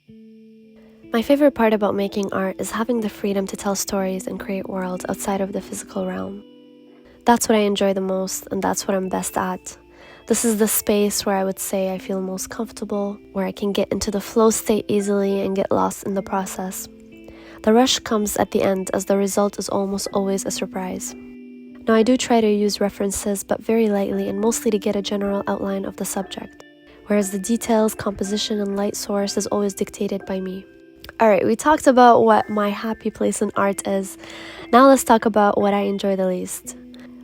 My favorite part about making art is having the freedom to tell stories and create worlds outside of the physical realm. That's what I enjoy the most, and that's what I'm best at. This is the space where I would say I feel most comfortable, where I can get into the flow state easily and get lost in the process. The rush comes at the end, as the result is almost always a surprise. Now, I do try to use references, but very lightly and mostly to get a general outline of the subject, whereas the details, composition, and light source is always dictated by me. Alright, we talked about what my happy place in art is. Now let's talk about what I enjoy the least.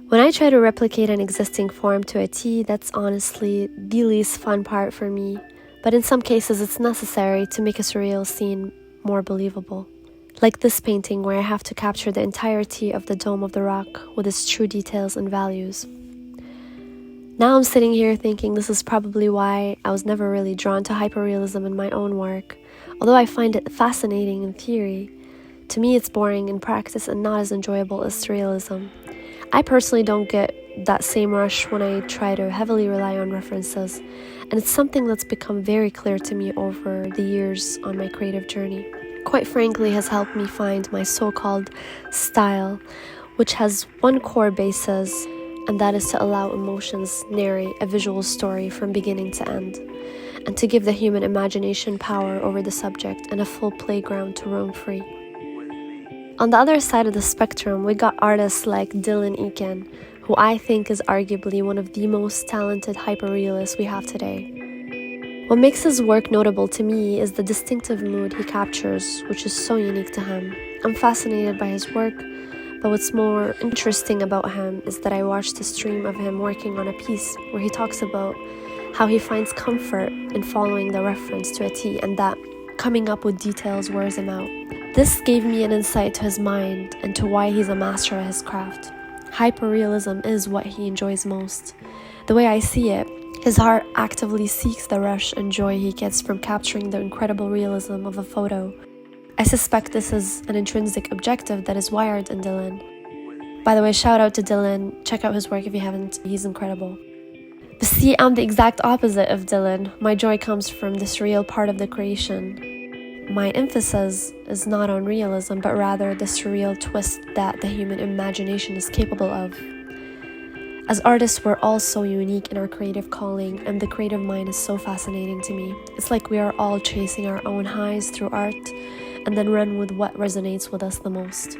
When I try to replicate an existing form to a T, that's honestly the least fun part for me. But in some cases, it's necessary to make a surreal scene more believable. Like this painting, where I have to capture the entirety of the dome of the rock with its true details and values. Now I'm sitting here thinking this is probably why I was never really drawn to hyperrealism in my own work. Although I find it fascinating in theory, to me it's boring in practice and not as enjoyable as surrealism. I personally don't get that same rush when I try to heavily rely on references, and it's something that's become very clear to me over the years on my creative journey. Quite frankly, has helped me find my so-called style, which has one core basis, and that is to allow emotions narrate a visual story from beginning to end, and to give the human imagination power over the subject and a full playground to roam free. On the other side of the spectrum, we got artists like Dylan Eakin, who I think is arguably one of the most talented hyperrealists we have today. What makes his work notable to me is the distinctive mood he captures, which is so unique to him. I'm fascinated by his work, but what's more interesting about him is that I watched a stream of him working on a piece where he talks about how he finds comfort in following the reference to a T, and that coming up with details wears him out. This gave me an insight to his mind and to why he's a master at his craft. Hyperrealism is what he enjoys most. The way I see it, his heart actively seeks the rush and joy he gets from capturing the incredible realism of a photo. I suspect this is an intrinsic objective that is wired in Dylan. By the way, shout out to Dylan. Check out his work if you haven't. He's incredible. But see, I'm the exact opposite of Dylan. My joy comes from the surreal part of the creation. My emphasis is not on realism, but rather the surreal twist that the human imagination is capable of. As artists, we're all so unique in our creative calling, and the creative mind is so fascinating to me. It's like we are all chasing our own highs through art, and then run with what resonates with us the most.